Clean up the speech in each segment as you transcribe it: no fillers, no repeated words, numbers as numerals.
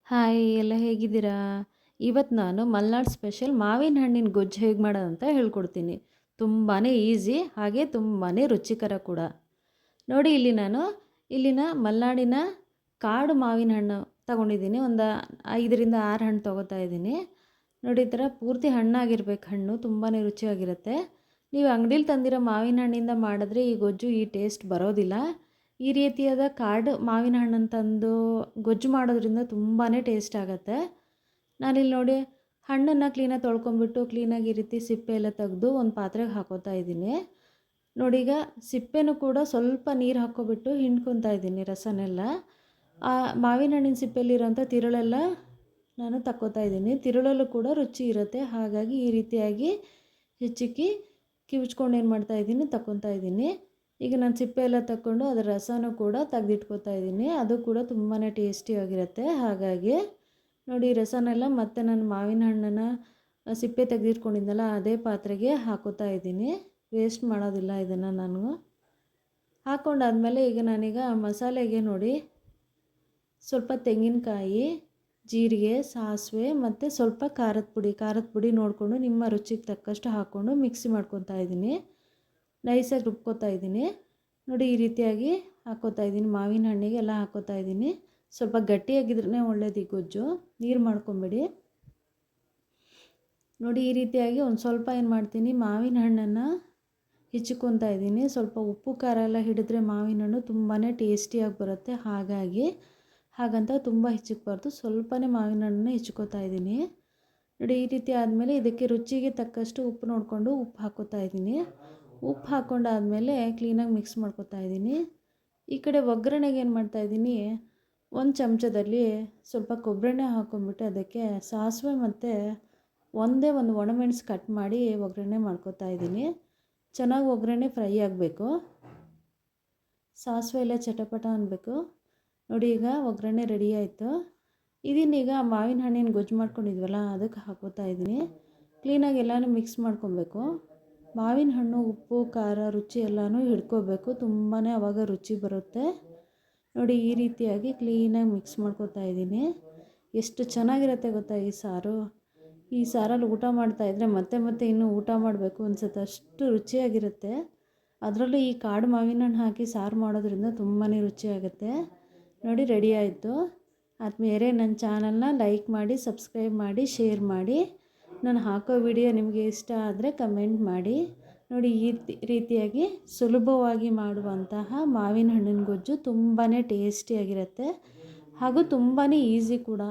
Hi ಎಲ್ಲ ಹೇಗಿದ್ದೀರಾ? ಇವತ್ತು ನಾನು ಮಲ್ನಾಡ್ ಸ್ಪೆಷಲ್ ಮಾವಿನ ಹಣ್ಣಿನ ಗೊಜ್ಜು ಹೇಗೆ ಮಾಡೋದಂತ ಹೇಳ್ಕೊಡ್ತೀನಿ. ತುಂಬಾ ಈಸಿ ಹಾಗೆ ತುಂಬಾ ರುಚಿಕರ ಕೂಡ. ನೋಡಿ ಇಲ್ಲಿ ನಾನು ಇಲ್ಲಿನ ಮಲೆನಾಡಿನ ಕಾಡು ಮಾವಿನ ಹಣ್ಣು ತಗೊಂಡಿದ್ದೀನಿ. ಒಂದು 5ರಿಂದ 6 ಹಣ್ಣು ತೊಗೋತಾ ಇದ್ದೀನಿ. ನೋಡಿ ಈ ಥರ ಪೂರ್ತಿ ಹಣ್ಣಾಗಿರ್ಬೇಕು ಹಣ್ಣು, ತುಂಬಾ ರುಚಿಯಾಗಿರುತ್ತೆ. ನೀವು ಅಂಗಡೀಲಿ ತಂದಿರೋ ಮಾವಿನ ಹಣ್ಣಿಂದ ಮಾಡಿದ್ರೆ ಈ ಗೊಜ್ಜು ಈ ಟೇಸ್ಟ್ ಬರೋದಿಲ್ಲ. ಈ ರೀತಿಯಾದ ಕಾಡು ಮಾವಿನ ಹಣ್ಣನ್ನು ತಂದು ಗೊಜ್ಜು ಮಾಡೋದ್ರಿಂದ ತುಂಬಾ ಟೇಸ್ಟ್ ಆಗುತ್ತೆ. ನಾನಿಲ್ಲಿ ನೋಡಿ ಹಣ್ಣನ್ನು ಕ್ಲೀನಾಗಿ ತೊಳ್ಕೊಂಬಿಟ್ಟು ಕ್ಲೀನಾಗಿ ಈ ರೀತಿ ಸಿಪ್ಪೆ ಎಲ್ಲ ತೆಗೆದು ಒಂದು ಪಾತ್ರೆಗೆ ಹಾಕೋತಾ ಇದ್ದೀನಿ. ನೋಡಿ ಈಗ ಸಿಪ್ಪೆನೂ ಕೂಡ ಸ್ವಲ್ಪ ನೀರು ಹಾಕ್ಕೊಬಿಟ್ಟು ಹಿಂಡ್ಕೊತಾ ಇದ್ದೀನಿ ರಸನೆಲ್ಲ. ಆ ಮಾವಿನ ಹಣ್ಣಿನ ಸಿಪ್ಪೆಯಲ್ಲಿರೋಂಥ ತಿರುಳೆಲ್ಲ ನಾನು ತಕ್ಕೋತಾ ಇದ್ದೀನಿ. ತಿರುಳಲ್ಲೂ ಕೂಡ ರುಚಿ ಇರುತ್ತೆ, ಹಾಗಾಗಿ ಈ ರೀತಿಯಾಗಿ ಹೆಚ್ಚಿಕ್ಕಿ ಕಿವುಚ್ಕೊಂಡು ಏನು ಮಾಡ್ತಾಯಿದ್ದೀನಿ ತಕ್ಕೊತಾ ಇದ್ದೀನಿ. ಈಗ ನಾನು ಸಿಪ್ಪೆ ಎಲ್ಲ ತಕ್ಕೊಂಡು ಅದರ ರಸನೂ ಕೂಡ ತೆಗೆದಿಟ್ಕೋತಾ ಇದ್ದೀನಿ. ಅದು ಕೂಡ ತುಂಬಾ ಟೇಸ್ಟಿಯಾಗಿರುತ್ತೆ. ಹಾಗಾಗಿ ನೋಡಿ ರಸನೆಲ್ಲ ಮತ್ತೆ ನಾನು ಮಾವಿನ ಹಣ್ಣನ್ನು ಸಿಪ್ಪೆ ತೆಗೆದಿಟ್ಕೊಂಡಿದ್ದೆನಲ್ಲ ಅದೇ ಪಾತ್ರೆಗೆ ಹಾಕೋತಾ ಇದ್ದೀನಿ. ವೇಸ್ಟ್ ಮಾಡೋದಿಲ್ಲ ಇದನ್ನು ನಾನು. ಹಾಕ್ಕೊಂಡಾದ್ಮೇಲೆ ಈಗ ನಾನೀಗ ಮಸಾಲೆಗೆ ನೋಡಿ ಸ್ವಲ್ಪ ತೆಂಗಿನಕಾಯಿ, ಜೀರಿಗೆ, ಸಾಸಿವೆ ಮತ್ತು ಸ್ವಲ್ಪ ಖಾರದ ಪುಡಿ ನೋಡಿಕೊಂಡು ನಿಮ್ಮ ರುಚಿಗೆ ತಕ್ಕಷ್ಟು ಹಾಕ್ಕೊಂಡು ಮಿಕ್ಸಿ ಮಾಡ್ಕೊತಾ ಇದ್ದೀನಿ. ನೈಸಾಗಿ ರುಬ್ಕೋತಾ ಇದ್ದೀನಿ. ನೋಡಿ ಈ ರೀತಿಯಾಗಿ ಹಾಕ್ಕೋತಾ ಇದ್ದೀನಿ. ಮಾವಿನ ಹಣ್ಣಿಗೆ ಎಲ್ಲ ಹಾಕ್ಕೋತಾ ಇದ್ದೀನಿ. ಸ್ವಲ್ಪ ಗಟ್ಟಿಯಾಗಿದ್ರೇ ಒಳ್ಳೇದು ಈ ಗೊಜ್ಜು, ನೀರು ಮಾಡ್ಕೊಬೇಡಿ. ನೋಡಿ ಈ ರೀತಿಯಾಗಿ ಒಂದು ಸ್ವಲ್ಪ ಏನು ಮಾಡ್ತೀನಿ, ಮಾವಿನ ಹಣ್ಣನ್ನು ಹೆಚ್ಚಿಕೊತಾ ಇದ್ದೀನಿ. ಸ್ವಲ್ಪ ಉಪ್ಪು ಖಾರ ಎಲ್ಲ ಹಿಡಿದ್ರೆ ಮಾವಿನ ಹಣ್ಣು ತುಂಬಾ ಟೇಸ್ಟಿಯಾಗಿ ಬರುತ್ತೆ. ಹಾಗಂತ ತುಂಬ ಹೆಚ್ಚಿಕ್ಬಾರ್ದು, ಸ್ವಲ್ಪನೇ ಮಾವಿನ ಹಣ್ಣನ್ನು ಹೆಚ್ಚಿಕೋತಾ ಇದ್ದೀನಿ. ನೋಡಿ ಈ ರೀತಿ ಆದಮೇಲೆ ಇದಕ್ಕೆ ರುಚಿಗೆ ತಕ್ಕಷ್ಟು ಉಪ್ಪು ನೋಡಿಕೊಂಡು ಉಪ್ಪು ಹಾಕ್ಕೋತಾ ಇದ್ದೀನಿ. ಉಪ್ಪು ಹಾಕ್ಕೊಂಡಾದಮೇಲೆ ಕ್ಲೀನಾಗಿ ಮಿಕ್ಸ್ ಮಾಡ್ಕೊತಾ ಇದ್ದೀನಿ. ಈ ಕಡೆ ಒಗ್ಗರಣೆಗೆ ಏನು ಮಾಡ್ತಾಯಿದ್ದೀನಿ, ಒಂದು ಚಮಚದಲ್ಲಿ ಸ್ವಲ್ಪ ಕೊಬ್ಬರೆಣ್ಣೆ ಹಾಕ್ಕೊಂಬಿಟ್ಟು ಅದಕ್ಕೆ ಸಾಸಿವೆ ಮತ್ತು ಒಂದೇ ಒಂದು ಒಣಮೆಣಸು ಕಟ್ ಮಾಡಿ ಒಗ್ಗರಣೆ ಮಾಡ್ಕೊತಾ ಇದ್ದೀನಿ. ಚೆನ್ನಾಗಿ ಒಗ್ಗರಣೆ ಫ್ರೈ ಆಗಬೇಕು, ಸಾಸಿವೆ ಎಲ್ಲ ಚಟಪಟ ಅನ್ನಬೇಕು. ನೋಡಿ ಈಗ ಒಗ್ಗರಣೆ ರೆಡಿ ಆಯಿತು. ಇದನ್ನೀಗ ಮಾವಿನ ಹಣ್ಣಿನ ಗೊಜ್ಜು ಮಾಡ್ಕೊಂಡಿದ್ವಲ್ಲ ಅದಕ್ಕೆ ಹಾಕೋತಾ ಇದ್ದೀನಿ. ಕ್ಲೀನಾಗಿ ಎಲ್ಲನೂ ಮಿಕ್ಸ್ ಮಾಡ್ಕೊಬೇಕು. ಮಾವಿನ ಹಣ್ಣು ಉಪ್ಪು ಖಾರ ರುಚಿ ಎಲ್ಲನೂ ಹಿಡ್ಕೋಬೇಕು, ತುಂಬಾ ಆವಾಗ ರುಚಿ ಬರುತ್ತೆ. ನೋಡಿ ಈ ರೀತಿಯಾಗಿ ಕ್ಲೀನಾಗಿ ಮಿಕ್ಸ್ ಮಾಡ್ಕೊತಾ ಇದ್ದೀನಿ. ಎಷ್ಟು ಚೆನ್ನಾಗಿರುತ್ತೆ ಗೊತ್ತಾ ಈ ಸಾರು. ಈ ಸಾರಲ್ಲಿ ಊಟ ಮಾಡ್ತಾಯಿದ್ರೆ ಮತ್ತೆ ಮತ್ತೆ ಇನ್ನೂ ಊಟ ಮಾಡಬೇಕು ಅನಿಸುತ್ತೆ, ಅಷ್ಟು ರುಚಿಯಾಗಿರುತ್ತೆ. ಅದರಲ್ಲೂ ಈ ಕಾಡು ಮಾವಿನ ಹಣ್ಣು ಹಾಕಿ ಸಾರು ಮಾಡೋದ್ರಿಂದ ತುಂಬಾ ರುಚಿಯಾಗುತ್ತೆ. ನೋಡಿ ರೆಡಿ ಆಯಿತು. ಆದಮೇಲೆ ನನ್ನ ಚಾನಲ್ನ ಲೈಕ್ ಮಾಡಿ, ಸಬ್ಸ್ಕ್ರೈಬ್ ಮಾಡಿ, ಶೇರ್ ಮಾಡಿ. ನಾನು ಹಾಕೋ ವಿಡಿಯೋ ನಿಮಗೆ ಇಷ್ಟ ಆದರೆ ಕಮೆಂಟ್ ಮಾಡಿ. ನೋಡಿ ಈ ರೀತಿಯಾಗಿ ಸುಲಭವಾಗಿ ಮಾಡುವಂತಹ ಮಾವಿನ ಹಣ್ಣಿನ ಗೊಜ್ಜು ತುಂಬಾ ಟೇಸ್ಟಿಯಾಗಿರುತ್ತೆ ಹಾಗೂ ತುಂಬಾ ಈಸಿ ಕೂಡ.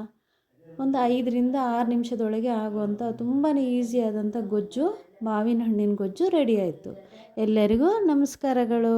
ಒಂದು 5ರಿಂದ 6 ನಿಮಿಷದೊಳಗೆ ಆಗುವಂಥ ತುಂಬಾ ಈಸಿಯಾದಂಥ ಗೊಜ್ಜು, ಮಾವಿನ ಹಣ್ಣಿನ ಗೊಜ್ಜು ರೆಡಿ ಆಯಿತು. ಎಲ್ಲರಿಗೂ ನಮಸ್ಕಾರಗಳು.